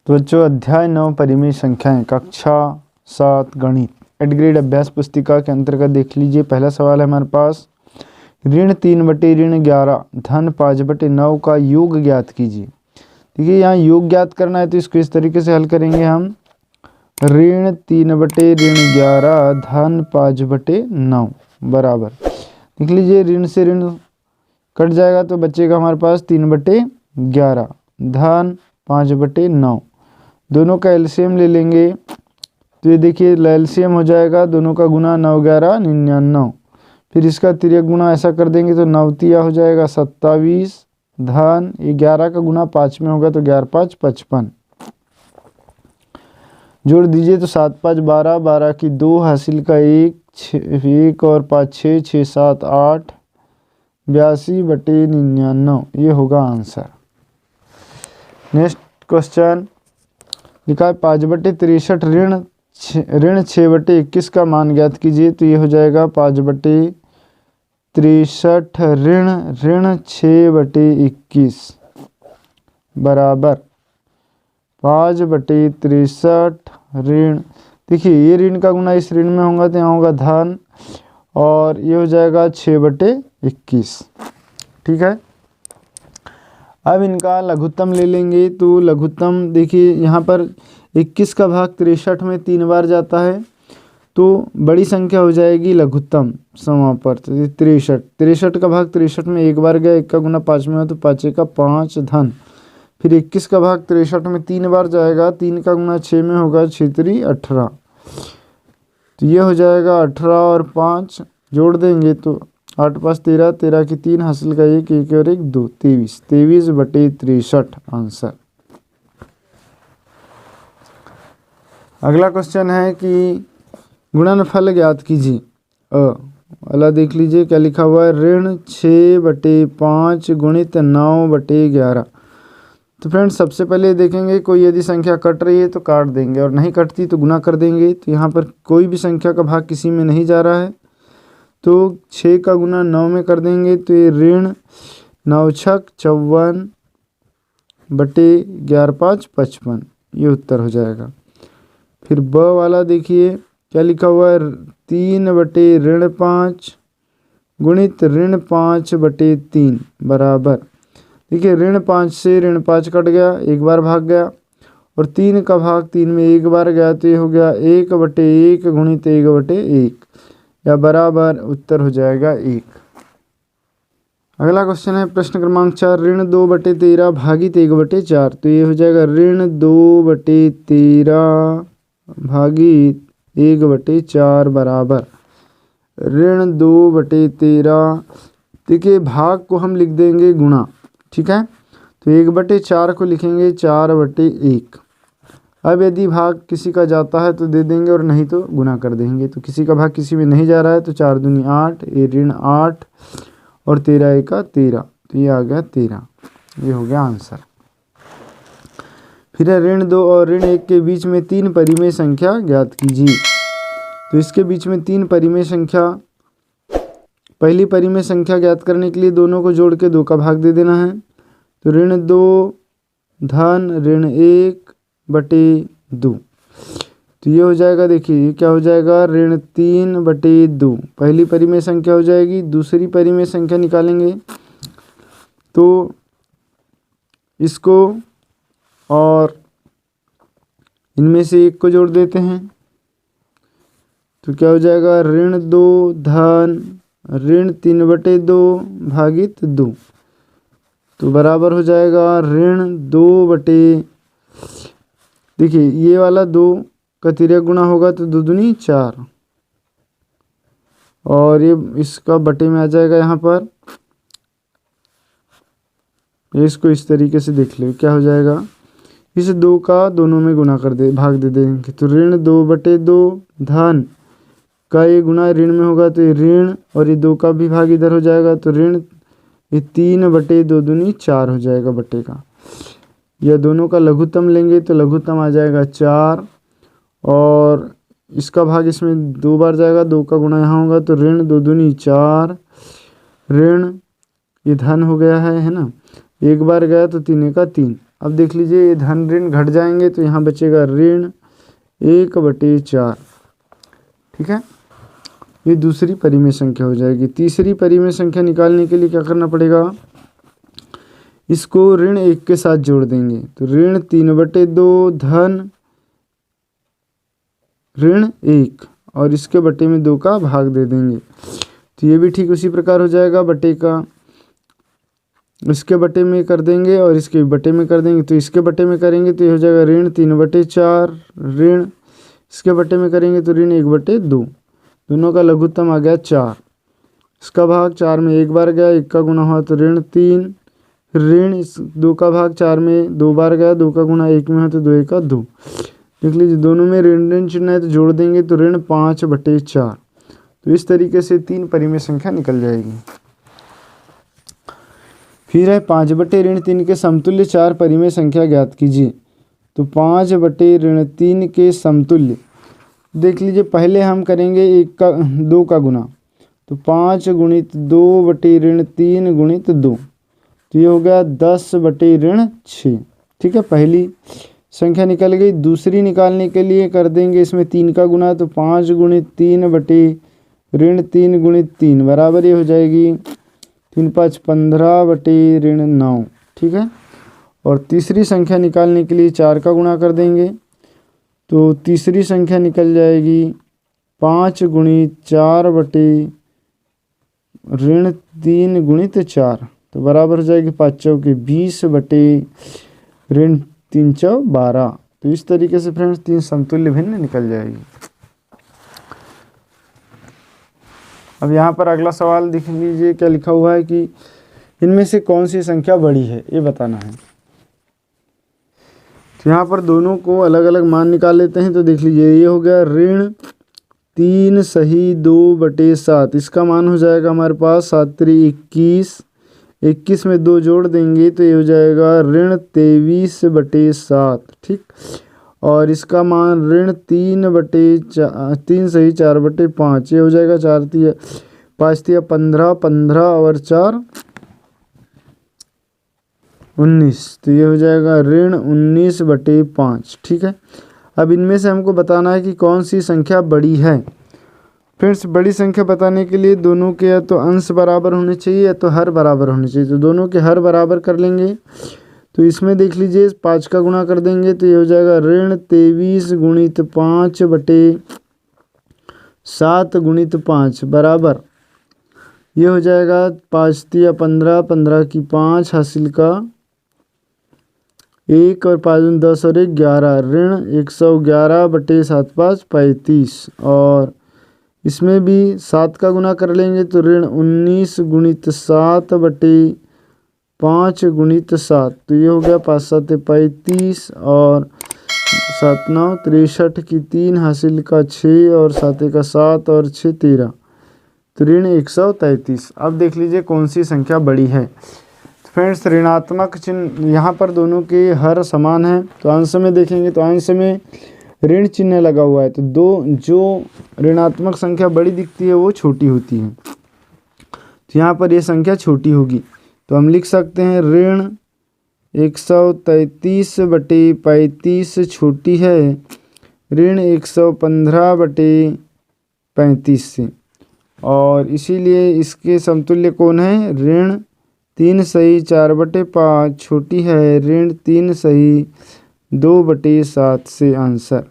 तो बच्चों अध्याय 9 परिमेय संख्याएं कक्षा 7 गणित एट ग्रेड अभ्यास पुस्तिका के अंतर्गत देख लीजिए। पहला सवाल है हमारे पास, ऋण 3/ऋण 11 धन 5/9 का योग ज्ञात कीजिए। देखिए यहाँ योग ज्ञात करना है तो इसको इस तरीके से हल करेंगे हम। ऋण 3/ऋण 11 धन 5/9 बराबर, देख लीजिए ऋण से ऋण कट जाएगा तो बचेगा हमारे पास 3/11 धन 5/9। दोनों का एलसीएम ले लेंगे तो ये देखिए एलसीएम हो जाएगा, दोनों का गुना 9 11 99। फिर इसका तिर्यक गुना ऐसा कर देंगे तो 9 तिया हो जाएगा 27 धन 11 का गुना 5 में होगा तो 11 5 55। जोड़ दीजिए तो 7 5 12, 12 की 2 हासिल का 1 और 5 6 6 7 8 82/99 ये होगा आंसर। नेक्स्ट क्वेश्चन लिखा है 5/63 ऋण 6/21 का मान ज्ञात कीजिए। तो ये हो जाएगा 5/63 ऋण 6/21 बराबर 5/63 ऋण, देखिए ये ऋण का गुना इस ऋण में होगा तो यहाँ होगा धन और ये हो जाएगा 6/21। ठीक है, अब इनका लघुत्तम ले लेंगे तो लघुत्तम देखिए यहाँ पर 21 का भाग 63 में 3 बार जाता है तो बड़ी संख्या हो जाएगी लघुत्तम समापर। तो 63 का भाग 63 में 1 बार गया, 1 का गुना 5 में हो तो 5 का 5 धन। फिर 21 का भाग 63 में 3 बार जाएगा, 3 का गुना 6 में होगा 6 3 18। तो ये हो जाएगा 18 और 5 जोड़ देंगे तो 8 5 13, 13 की 3 हासिल का 1 1 और 1 2 23 23/63 आंसर। अगला क्वेश्चन है कि गुणनफल ज्ञात कीजिए। अला देख लीजिए क्या लिखा हुआ है, ऋण 6/5 गुणित 9/11। तो फ्रेंड्स सबसे पहले देखेंगे कोई यदि संख्या कट रही है तो काट देंगे और नहीं कटती तो गुना कर देंगे। तो यहाँ पर कोई भी संख्या का भाग किसी में नहीं जा रहा है तो 6 का गुना 9 में कर देंगे तो ये ऋण 9 6 54/11 5 55 ये उत्तर हो जाएगा। फिर ब वाला देखिए क्या लिखा हुआ है, 3/ऋण 5 गुणित ऋण 5/3 बराबर, देखिए ऋण 5 से ऋण 5 कट गया, 1 बार भाग गया और 3 का भाग 3 में 1 बार गया तो ये हो गया 1/1 गुणित 1/1 या बराबर उत्तर हो जाएगा 1। अगला क्वेश्चन है प्रश्न क्रमांक 4, ऋण 2/13 भागित 1/4। तो ये हो जाएगा ऋण 2/13 भागित 1/4 बराबर ऋण 2/13। देखिए भाग को हम लिख देंगे गुणा, ठीक है, तो 1/4 को लिखेंगे 4/1। अब यदि भाग किसी का जाता है तो दे देंगे और नहीं तो गुना कर देंगे। तो किसी का भाग किसी में नहीं जा रहा है तो 4 दूनी 8, ये ऋण 8 और 13 1 13, तो ये आ गया 13, ये हो गया आंसर। फिर है ऋण 2 और ऋण 1 के बीच में 3 परिमेय संख्या ज्ञात कीजिए। तो इसके बीच में 3 परिमेय संख्या, पहली परिमेय संख्या ज्ञात करने के लिए दोनों को जोड़ के 2 का भाग दे देना है। तो ऋण 2 धन ऋण 1/2, तो ये हो जाएगा, देखिए ये क्या हो जाएगा, ऋण 3/2 पहली परिमेय संख्या हो जाएगी। दूसरी परिमेय संख्या निकालेंगे तो इसको और इनमें से एक को जोड़ देते हैं तो क्या हो जाएगा, ऋण 2 धन ऋण 3/2 भागित 2, तो बराबर हो जाएगा ऋण 2/, देखिए ये वाला 2 का तिर्यक गुना होगा तो 2 दूनी 4 और ये इसका बटे में आ जाएगा यहाँ पर। इसको इस तरीके से देख ले क्या हो जाएगा, इस 2 का दोनों में गुना कर दे, भाग दे देंगे तो ऋण 2/2 धन का ये गुना ऋण में होगा तो ये ऋण और ये 2 का भी भाग इधर हो जाएगा तो ऋण ये 3/2 दूनी 4 हो जाएगा बटे का। यह दोनों का लघुत्तम लेंगे तो लघुत्तम आ जाएगा 4 और इसका भाग इसमें 2 बार जाएगा, 2 का गुना यहाँ होगा तो ऋण 2 दूनी 4 ऋण ये धन हो गया है ना, 1 बार गया तो 3 का 3 अब देख लीजिए ये धन ऋण घट जाएंगे तो यहाँ बचेगा ऋण 1/4। ठीक है, ये दूसरी परिमेय संख्या हो जाएगी। तीसरी परिमेय संख्या निकालने के लिए क्या करना पड़ेगा, इसको ऋण 1 के साथ जोड़ देंगे तो ऋण 3/2 धन ऋण 1 और इसके बटे में 2 का भाग दे देंगे। तो ये भी ठीक उसी प्रकार हो जाएगा, बटे का इसके बटे में कर देंगे और इसके बटे में कर देंगे। तो इसके बटे में करेंगे तो ये हो जाएगा ऋण 3/4, ऋण इसके बटे में करेंगे तो ऋण 1/2। दोनों का लघुत्तम आ गया 4। इसका भाग 4 में 1 बार गया, 1 का गुना हुआ तो ऋण 3, ऋण इस 2 का भाग 4 में 2 बार गया, 2 का गुना 1 में हुआ तो 2 1 2। देख लीजिए दोनों में ऋण ऋण चिन्ह है तो जोड़ देंगे तो ऋण 5/4। तो इस तरीके से 3 परिमेय संख्या निकल जाएगी। फिर है 5/3 के समतुल्य 4 परिमेय संख्या ज्ञात कीजिए। तो 5/3 के समतुल्य देख लीजिए, पहले हम करेंगे 2 का गुना, तो 5 गुणित 2/3 गुणित 2, तो ये हो गया 10/6। ठीक है, पहली संख्या निकल गई। दूसरी निकालने के लिए कर देंगे इसमें 3 का गुना, तो 5 गुणित 3/3 गुणित 3 बराबर ये हो जाएगी 3 5 15/9। ठीक है, और तीसरी संख्या निकालने के लिए 4 का गुणा कर देंगे तो तीसरी संख्या निकल जाएगी 5 गुणित 4/3 गुणित 4, तो बराबर हो जाएगी 5 चौके 20/3 चौ 12। तो इस तरीके से फ्रेंड्स 3 समतुल्य भिन्न निकल जाएगी। अब यहाँ पर अगला सवाल देख लीजिए, क्या लिखा हुआ है कि इनमें से कौन सी संख्या बड़ी है, ये बताना है। तो यहाँ पर दोनों को अलग अलग मान निकाल लेते हैं। तो देख लीजिए ये हो गया ऋण 3 सही 2/7, इसका मान हो जाएगा हमारे पास 7 21, 21 में 2 जोड़ देंगे तो ये हो जाएगा ऋण 23/7। ठीक, और इसका मान ऋण 3 सही 4/5, ये हो जाएगा 5 तिया 15, 15 और 4 19, तो ये हो जाएगा ऋण 19/5। ठीक है, अब इनमें से हमको बताना है कि कौन सी संख्या बड़ी है। फ्रेंड्स बड़ी संख्या बताने के लिए दोनों के या तो अंश बराबर होने चाहिए या तो हर बराबर होने चाहिए। तो दोनों के हर बराबर कर लेंगे। तो इसमें देख लीजिए 5 का गुणा कर देंगे तो ये हो जाएगा ऋण 23 गुणित 5/7 गुणित 5 बराबर ये हो जाएगा 5 तिया 15, 15 की 5 हासिल का 1 और 5 10 और 1 11, ऋण 111/7 5 35। और इसमें भी 7 का गुना कर लेंगे तो ऋण 19 गुणित 7/5 गुणित 7, तो ये हो गया 5 7 35 और 7 9 63 की 3 हासिल का 6 और 7 का 7 और 6 13, तो ऋण 133। अब देख लीजिए कौन सी संख्या बड़ी है। फ्रेंड्स ऋणात्मक चिन्ह यहाँ पर दोनों के हर समान है। तो अंश में देखेंगे तो अंश में ऋण चिन्ह लगा हुआ है, तो जो ऋणात्मक संख्या बड़ी दिखती है वो छोटी होती है। तो यहाँ पर ये संख्या छोटी होगी, तो हम लिख सकते हैं ऋण 133/35 छोटी है ऋण 115/35 से, और इसीलिए इसके समतुल्य कौन है, ऋण 3 सही 4/5 छोटी है ऋण 3 सही 2/7 से आंसर।